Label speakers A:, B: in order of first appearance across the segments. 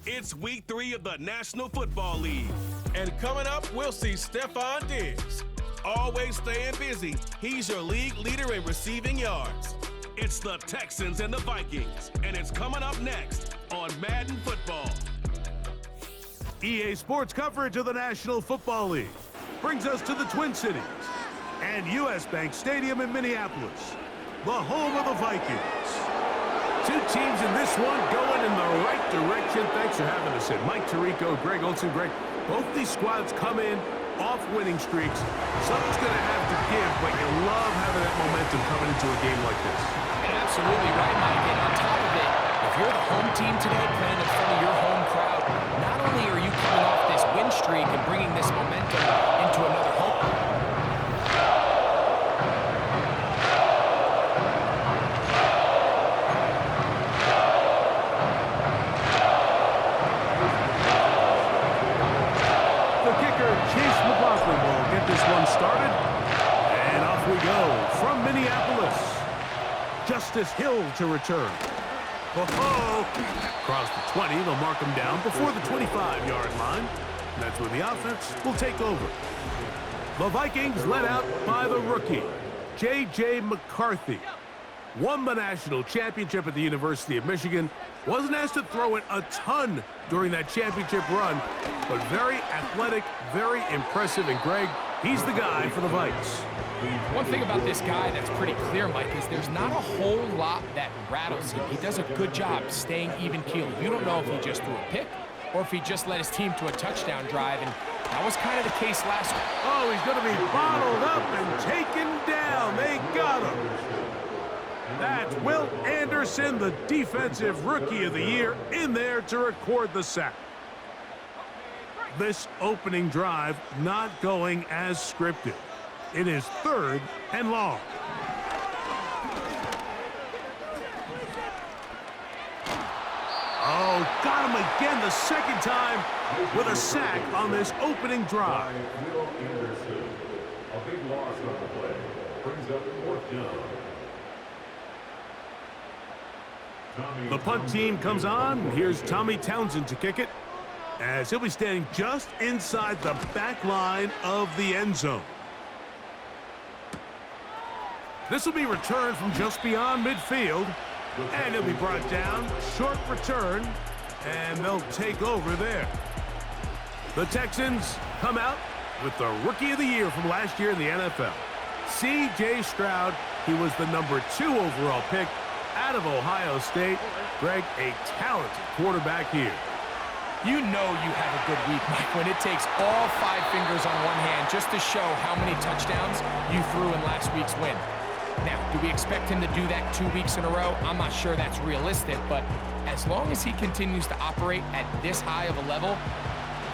A: It's week 3 of the National Football League.
B: And coming up, we'll see Stephon Diggs.
A: Always staying busy, he's your league leader in receiving yards. It's the Texans and the Vikings, and it's coming up next on Madden Football.
C: EA Sports coverage of the National Football League brings us to the Twin Cities and U.S. Bank Stadium in Minneapolis, the home of the Vikings. Two teams in this one going in the right direction. Thanks for having us in. Mike Tirico, Greg Olson. Greg, both these squads come in off winning streaks. Something's going to have to give, but you love having that momentum coming into a game like this.
D: Absolutely right, Mike. And on top of it, if you're the home team today playing in front of your home crowd, not only are you coming off this win streak and bringing this momentum into another home.
C: Started, and off we go from Minneapolis. Justice Hill to return. Across the 20, they'll mark him down before the 25-yard line. That's where the offense will take over. The Vikings led out by the rookie, J.J. McCarthy. Won the national championship at the University of Michigan. Wasn't asked to throw it a ton during that championship run, but very athletic, very impressive. And Greg, he's the guy for the Vikes.
D: One thing about this guy that's pretty clear, Mike, is there's not a whole lot that rattles him. He does a good job staying even-keeled. You don't know if he just threw a pick or if he just led his team to a touchdown drive, and that was kind of the case last week.
C: Oh, he's going to be bottled up and taken down. They got him. That's Will Anderson, the Defensive Rookie of the Year, in there to record the sack. This opening drive not going as scripted. It is 3rd and long. Oh, got him again the second time with a sack on this opening drive.
E: Will Anderson, a big loss on the play, brings up 4th down.
C: The punt team comes on. Here's Tommy Townsend to kick it, as he'll be standing just inside the back line of the end zone. This will be returned from just beyond midfield, and he'll be brought down. Short return, and they'll take over there. The Texans come out with the Rookie of the Year from last year in the NFL. C.J. Stroud, he was the number 2 overall pick out of Ohio State. Greg, a talented quarterback here.
D: You know you have a good week, Mike, when it takes all 5 fingers on one hand just to show how many touchdowns you threw in last week's win. Now, do we expect him to do that 2 weeks in a row? I'm not sure that's realistic, but as long as he continues to operate at this high of a level,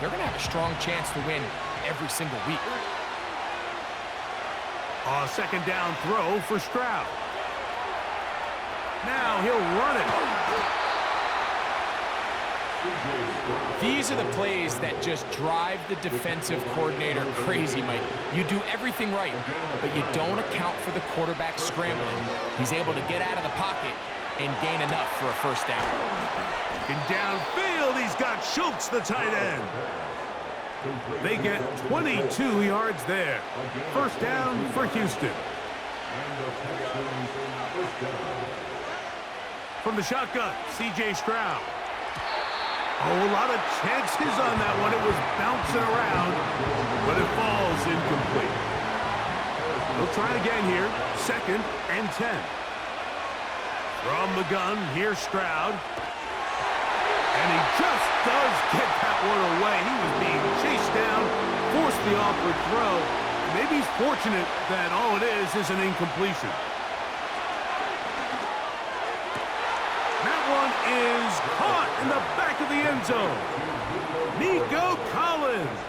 D: they're going to have a strong chance to win every single week.
C: A second down throw for Stroud. Now he'll run it.
D: These are the plays that just drive the defensive coordinator crazy, Mike. You do everything right, but you don't account for the quarterback scrambling. He's able to get out of the pocket and gain enough for a first down.
C: And downfield, he's got Schultz, the tight end. They get 22 yards there. First down for Houston. From the shotgun, C.J. Stroud. Oh, a lot of chances on that one. It was bouncing around, but it falls incomplete. They'll try again here. 2nd and 10. From the gun, here's Stroud. And he just does get that one away. He was being chased down, forced the awkward throw. Maybe he's fortunate that all it is an incompletion. That one is caught in the back of the end zone. Nico Collins.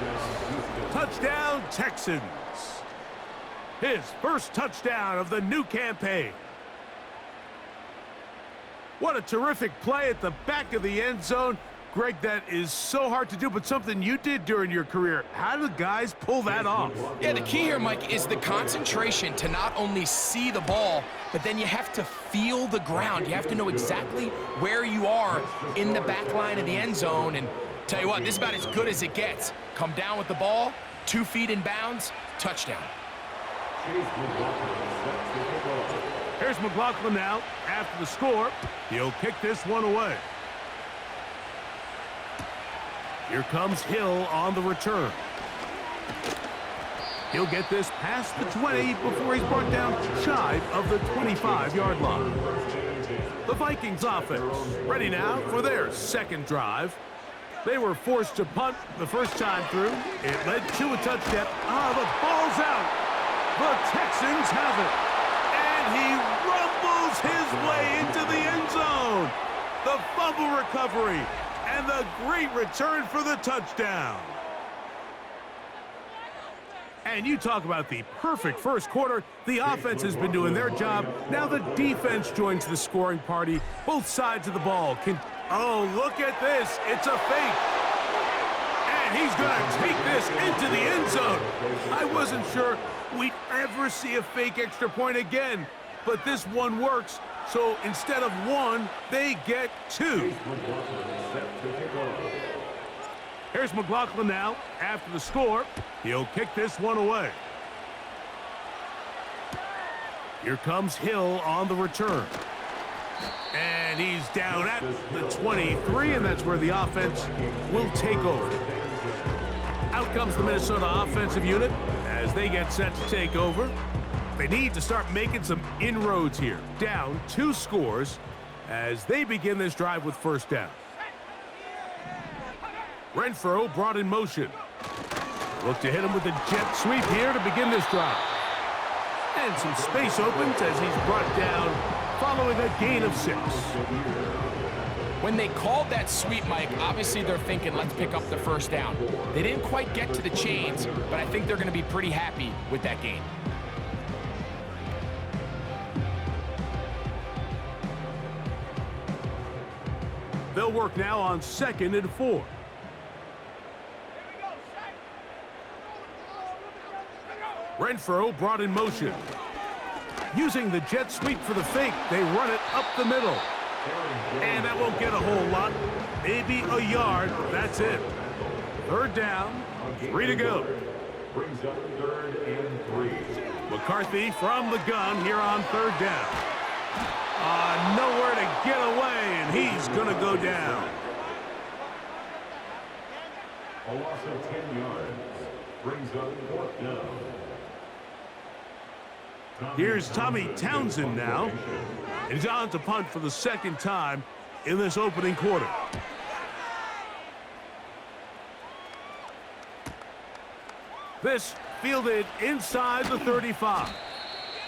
C: Touchdown, Texans. His first touchdown of the new campaign. What a terrific play at the back of the end zone. Greg, that is so hard to do, but something you did during your career. How do guys pull that off?
D: Yeah, the key here, Mike, is the concentration to not only see the ball, but then you have to feel the ground. You have to know exactly where you are in the back line of the end zone. And tell you what, this is about as good as it gets. Come down with the ball, 2 feet in bounds, touchdown.
C: Here's McLaughlin now. After the score, he'll kick this one away. Here comes Hill on the return. He'll get this past the 20 before he's brought down shy of the 25-yard line. The Vikings offense ready now for their second drive. They were forced to punt the first time through. It led to a touchdown. The ball's out. The Texans have it. And he rumbles his way into the end zone. The fumble recovery. And the great return for the touchdown. And you talk about the perfect first quarter. The offense has been doing their job. Now the defense joins the scoring party. Both sides of the ball can... Oh, look at this. It's a fake. And he's going to take this into the end zone. I wasn't sure we'd ever see a fake extra point again. But this one works. So instead of 1, they get 2. Here's McLaughlin now. After the score, he'll kick this one away. Here comes Hill on the return. And he's down at the 23, and that's where the offense will take over. Out comes the Minnesota offensive unit as they get set to take over. They need to start making some inroads here. Down 2 scores as they begin this drive with first down. Renfro brought in motion. Look to hit him with the jet sweep here to begin this drive. And some space opens as he's brought down following a gain of 6.
D: When they called that sweep, Mike, obviously they're thinking, let's pick up the first down. They didn't quite get to the chains, but I think they're going to be pretty happy with that gain.
C: They'll work now on 2nd and 4. Renfro brought in motion. Using the jet sweep for the fake, they run it up the middle. And that won't get a whole lot. Maybe a yard. That's it. 3rd down, 3 to go.
E: Brings up 3rd and 3.
C: McCarthy from the gun here on 3rd down. Nowhere to get away, and he's going to go down.
E: A loss of 10 yards. Brings up 4th down.
C: Here's Tommy Townsend now. And he's on to punt for the 2nd time in this opening quarter. This fielded inside the 35.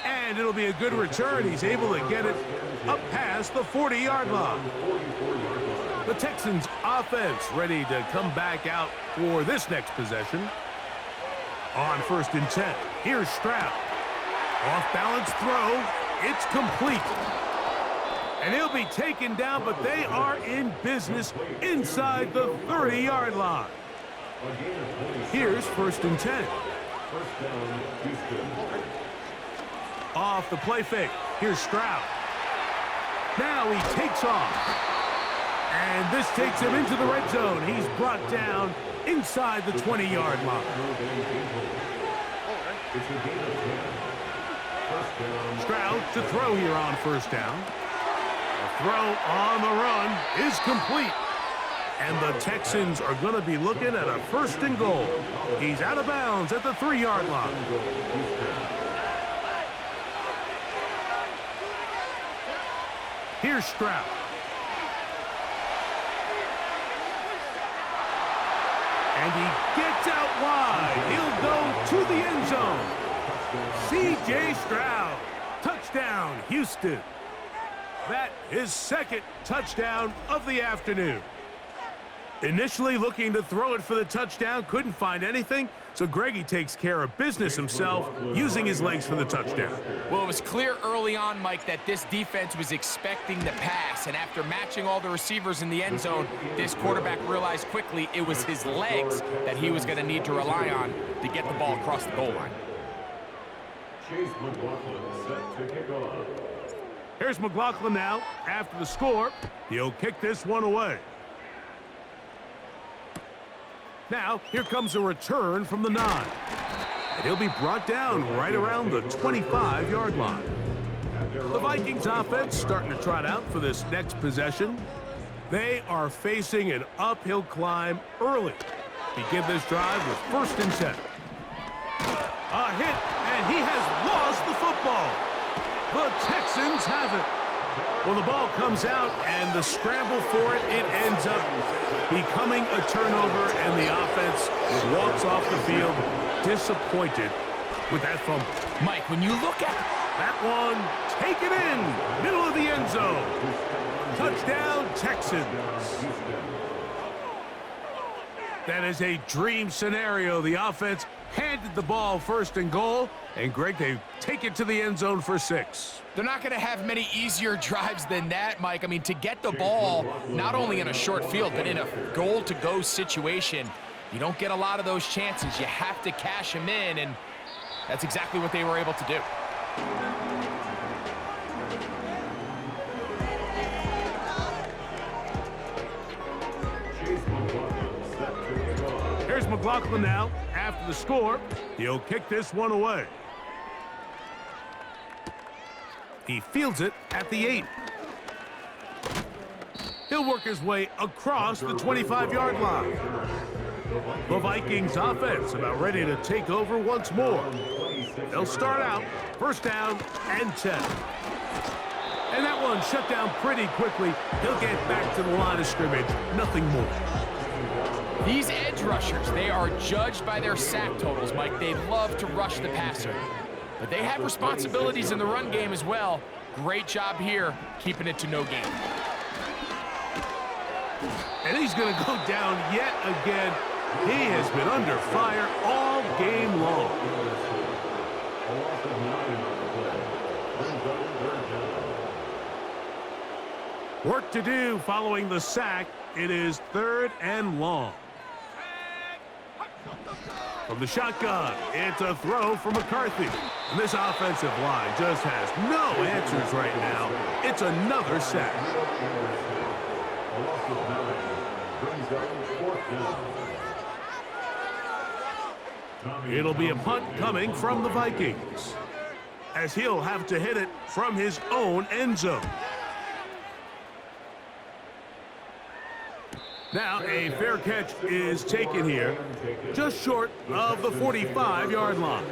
C: And it'll be a good return. He's able to get it up past the 40-yard line. The Texans offense ready to come back out for this next possession. On 1st and 10, here's Stroud. Off-balance throw. It's complete. And he'll be taken down, but they are in business inside the 30-yard line. Here's 1st and 10. Off the play fake. Here's Stroud. Now he takes off. And this takes him into the red zone. He's brought down inside the 20-yard line. Stroud to throw here on 1st down. The throw on the run is complete. And the Texans are going to be looking at a 1st and goal. He's out of bounds at the 3-yard line. Here's Stroud. And he gets out wide. He'll go to the end zone. C.J. Stroud. Touchdown, Houston. That is 2nd touchdown of the afternoon. Initially looking to throw it for the touchdown, couldn't find anything, so Greggy takes care of business himself, using his legs for the touchdown.
D: Well, it was clear early on, Mike, that this defense was expecting the pass, and after matching all the receivers in the end zone, this quarterback realized quickly it was his legs that he was going to need to rely on to get the ball across the goal line.
E: Chase McLaughlin set to kick off.
C: Here's McLaughlin now. After the score, he'll kick this one away. Now, here comes a return from the 9. And he'll be brought down right around the 25-yard line. The Vikings offense starting to trot out for this next possession. They are facing an uphill climb early. Begin this drive with 1st and 10. A hit, and he has lost the football. The Texans have it. Well, the ball comes out, and the scramble for it ends up becoming a turnover, and the offense walks off the field disappointed with that fumble.
D: Mike, when you look at
C: that one, taken in, middle of the end zone. Touchdown, Texans. That is a dream scenario. The offense handed the ball 1st and goal, and Greg, they take it to the end zone for 6.
D: they're not going to have many easier drives than that, Mike. I mean, to get the ball, not only in a short field, but in a goal-to-go situation, you don't get a lot of those chances. You have to cash them in, and that's exactly what they were able to do.
C: Here's McLaughlin now. After the score, he'll kick this one away. He fields it at the 8. He'll work his way across the 25-yard line. The Vikings offense about ready to take over once more. They'll start out 1st down and 10. And that one shut down pretty quickly. He'll get back to the line of scrimmage. Nothing more.
D: These edge rushers, they are judged by their sack totals, Mike. They love to rush the passer. But they have responsibilities in the run game as well. Great job here, keeping it to no gain.
C: And he's going to go down yet again. He has been under fire all game long. Work to do following the sack. It is 3rd and long. From the shotgun, it's a throw for McCarthy. And this offensive line just has no answers right now. It's another sack. It'll be a punt coming from the Vikings, as he'll have to hit it from his own end zone. Now a fair catch is taken here, just short of the 45-yard line.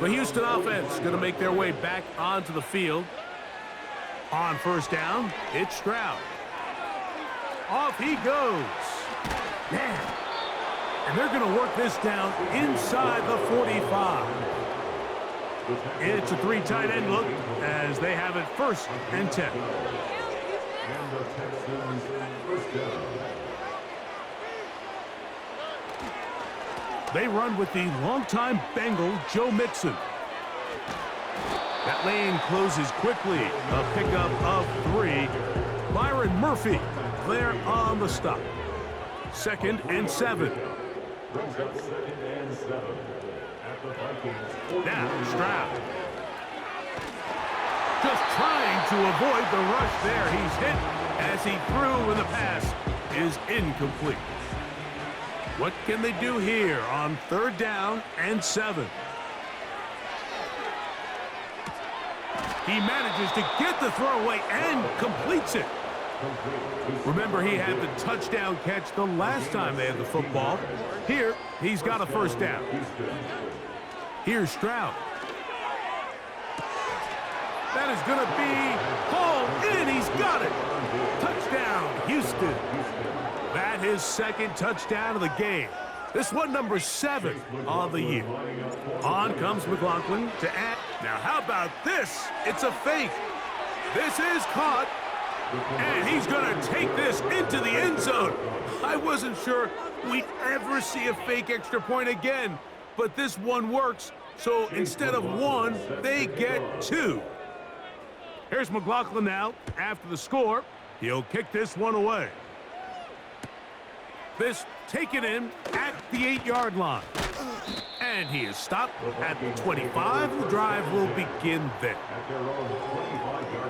C: The Houston offense going to make their way back onto the field. On 1st down, it's Stroud. Off he goes. Man. And they're going to work this down inside the 45. It's a 3 tight end look as they have it 1st and 10.
E: And the Texans 1st down.
C: They run with the longtime Bengal Joe Mixon. That lane closes quickly. A pickup of 3. Byron Murphy there on the stop. 2nd and 7.
E: Brings up 2nd and 7 at the Vikings.
C: Now Stroud. Just trying to avoid the rush there. He's hit as he threw, and the pass is incomplete. What can they do here on 3rd down and 7? He manages to get the throw away and completes it. Remember, he had the touchdown catch the last time they had the football. Here, he's got a 1st down. Here's Stroud. That is going to be hauled in. He's got it. Touchdown, Houston. That his 2nd touchdown of the game. This one number 7 on the year. On comes McLaughlin to add. Now how about this? It's a fake. This is caught. And he's going to take this into the end zone. I wasn't sure we'd ever see a fake extra point again, but this one works. So instead of one, they get two. Here's McLaughlin now. After the score, he'll kick this one away. This taken in at the 8-yard line. And he is stopped at the 25. The drive will begin there.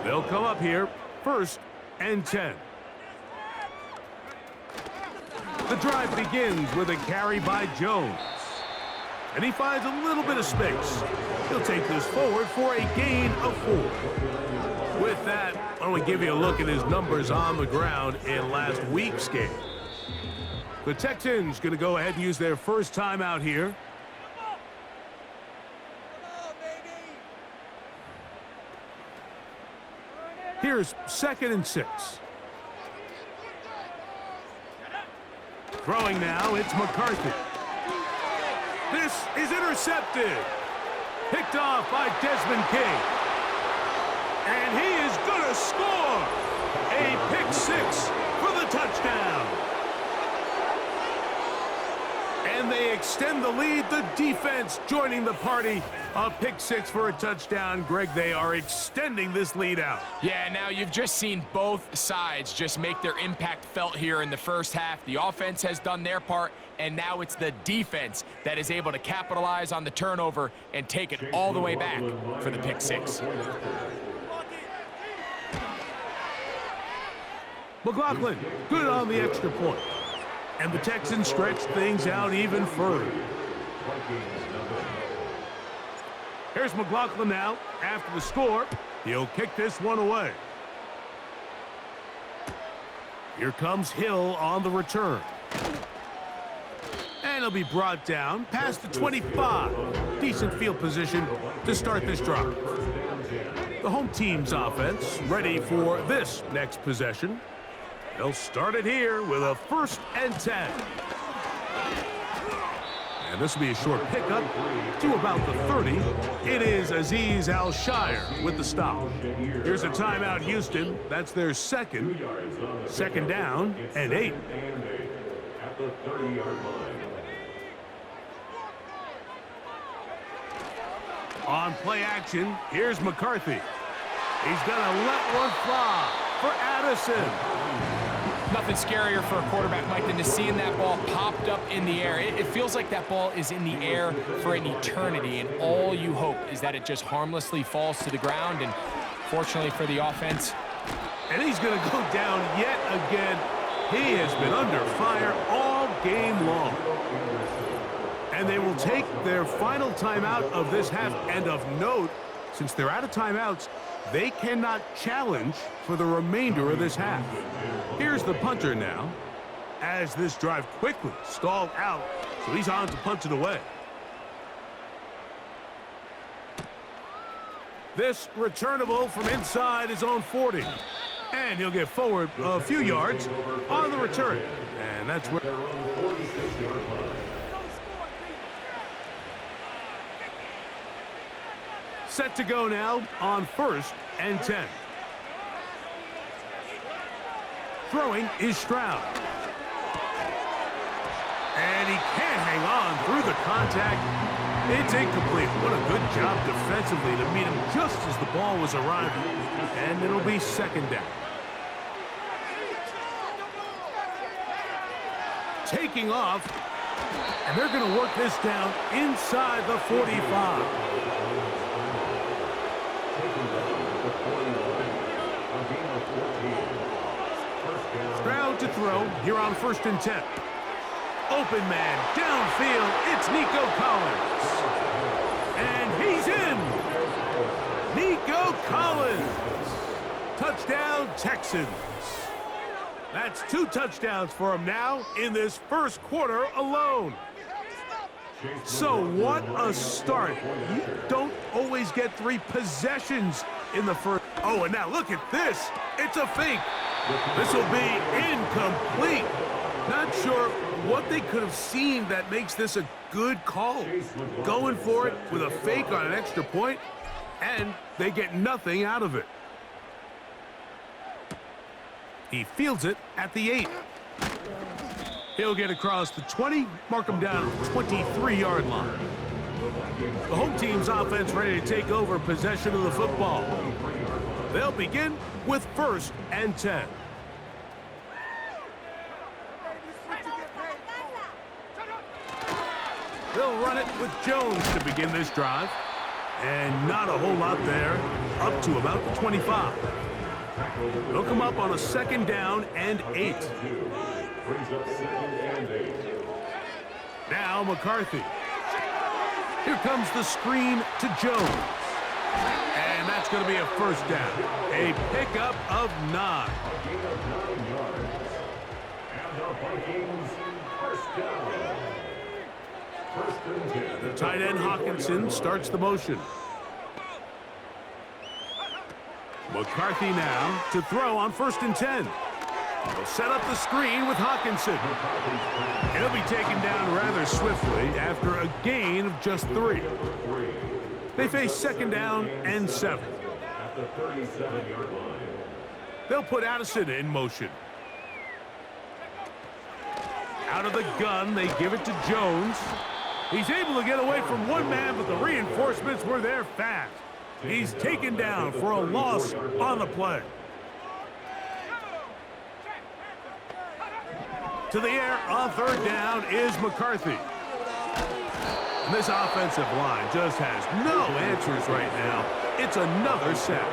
C: They'll come up here, 1st and 10. The drive begins with a carry by Jones. And he finds a little bit of space. He'll take this forward for a gain of 4. With that, I want to give you a look at his numbers on the ground in last week's game. The Texans going to go ahead and use their first timeout here. Here's 2nd and 6. Throwing now, it's McCarthy. This is intercepted. Picked off by Desmond King. And he is going to score. A pick 6 for the touchdown. And they extend the lead. The defense joining the party. A pick 6 for a touchdown. Greg, they are extending this lead out.
D: Yeah, now you've just seen both sides just make their impact felt here in the first half. The offense has done their part, and now it's the defense that is able to capitalize on the turnover and take it all the way back for the pick 6.
C: McLaughlin, good on the extra point. And the Texans stretch things out even further. Here's McLaughlin now. After the score, he'll kick this one away. Here comes Hill on the return. And he'll be brought down past the 25. Decent field position to start this drive. The home team's offense ready for this next possession. They'll start it here with a 1st and 10. And this will be a short pickup to about the 30. It is Azeez Al-Shire with the stop. Here's a timeout, Houston. That's their 2nd. 2nd down and 8.
E: At the 30-yard line.
C: On play action, here's McCarthy. He's going to let one fly for Addison.
D: Nothing scarier for a quarterback, Mike, than to seeing that ball popped up in the air. It feels like that ball is in the air for an eternity, and all you hope is that it just harmlessly falls to the ground. And fortunately for the offense.
C: And he's going to go down yet again. He has been under fire all game long. And they will take their final timeout of this half. And of note, since they're out of timeouts, they cannot challenge for the remainder of this half. Here's the punter now, as this drive quickly stalled out, so he's on to punt it away. This returnable from inside his own 40. And he'll get forward a few yards on the return. And that's where... Set to go now on 1st and 10. Throwing is Stroud. And he can't hang on through the contact. It's incomplete. What a good job defensively to meet him just as the ball was arriving. And it'll be 2nd down. Taking off. And they're going to work this down inside the 45. Stroud to throw here on 1st and 10. Open man downfield. It's Nico Collins. And he's in. Nico Collins. Touchdown, Texans. That's 2 touchdowns for him now in this first quarter alone. So what a start. You don't always get 3 possessions in the first. Oh, and now look at this. It's a fake. This will be incomplete. Not sure what they could have seen that makes this a good call. Going for it with a fake on an extra point, and they get nothing out of it. He fields it at the 8. He'll get across the 20, mark him down at the 23-yard line. The home team's offense ready to take over possession of the football. They'll begin with 1st and 10. They'll run it with Jones to begin this drive. And not a whole lot there, up to about the 25. They'll come up on a 2nd down and 8. Now McCarthy. Here comes the screen to Jones. And that's going to be a 1st down. A pickup of 9.
E: And the Vikings, 1st down.
C: The tight end Hawkinson starts the motion. McCarthy now to throw on 1st and 10. He'll set up the screen with Hawkinson. He'll be taken down rather swiftly after a gain of just 3. They face 2nd down and 7.
E: At the 37-yard line.
C: They'll put Addison in motion. Out of the gun, they give it to Jones. He's able to get away from one man, but the reinforcements were there fast. He's taken down for a loss on the play. To the air on 3rd down is McCarthy. And this offensive line just has no answers right now. It's another sack.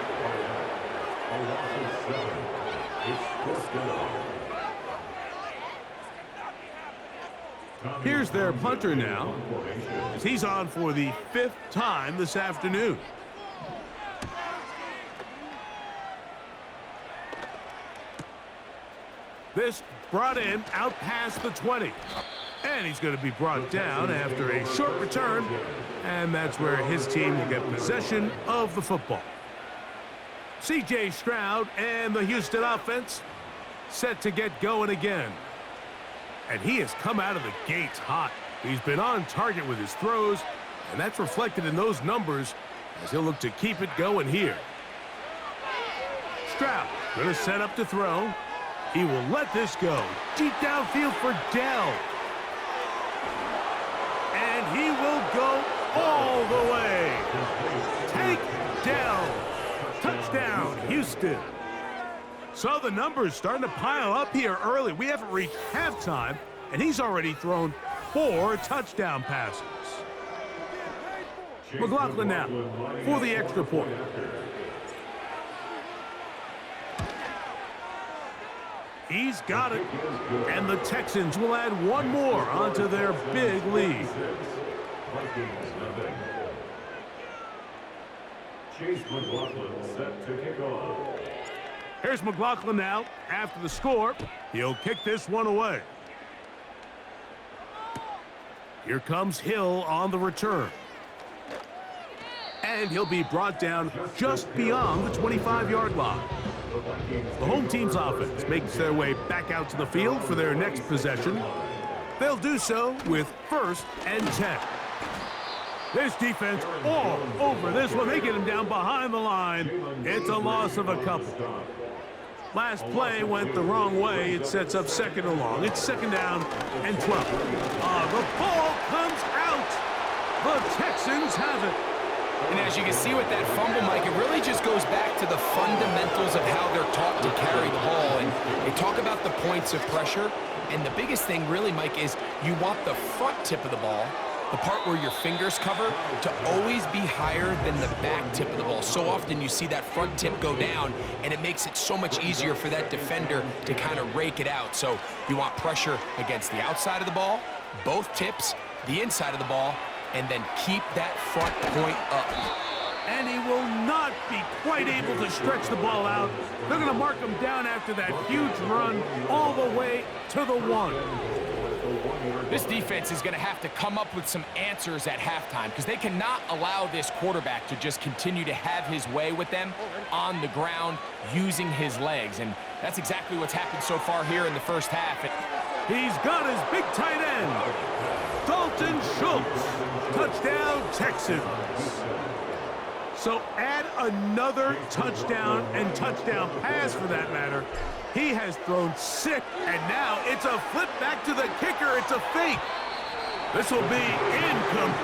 E: A loss of 7. It's 1st down.
C: Here's their punter now, as he's on for the 5th time this afternoon. This brought in out past the 20. And he's going to be brought down after a short return. And that's where his team will get possession of the football. C.J. Stroud and the Houston offense set to get going again. And he has come out of the gates hot. He's been on target with his throws, and that's reflected in those numbers as he'll look to keep it going here. Stroud going to set up to throw. He will let this go. Deep downfield for Dell. And he will go all the way. Take Dell. Touchdown, Houston. So the numbers starting to pile up here early. We haven't reached halftime, and he's already thrown 4 touchdown passes. McLaughlin now for the extra point. He's got it, and the Texans will add 1 more onto their big lead.
E: Chase McLaughlin set to kick off.
C: Here's McLaughlin now after the score. He'll kick this one away. Here comes Hill on the return. And he'll be brought down just beyond the 25-yard line. The home team's offense makes their way back out to the field for their next possession. They'll do so with 1st and 10. This defense all over this one. They get him down behind the line. It's a loss of a couple. Last play went the wrong way. It sets up 2nd and long. It's 2nd down and 12. The ball comes out. The Texans have it.
D: And as you can see with that fumble, Mike, it really just goes back to the fundamentals of how they're taught to carry the ball. And they talk about the points of pressure. And the biggest thing really, Mike, is you want the front tip of the ball, the part where your fingers cover, to always be higher than the back tip of the ball. So often you see that front tip go down, and it makes it so much easier for that defender to kind of rake it out. So you want pressure against the outside of the ball, both tips, the inside of the ball, and then keep that front point up.
C: And he will not be quite able to stretch the ball out. They're going to mark him down after that huge run all the way to the 1.
D: This defense is going to have to come up with some answers at halftime because they cannot allow this quarterback to just continue to have his way with them on the ground using his legs. And that's exactly what's happened so far here in the first half.
C: He's got his big tight end, Dalton Schultz. Touchdown, Texans. So add another touchdown and touchdown pass for that matter. He has thrown sick, and now it's a flip back to the kicker. It's a fake. This will be incomplete.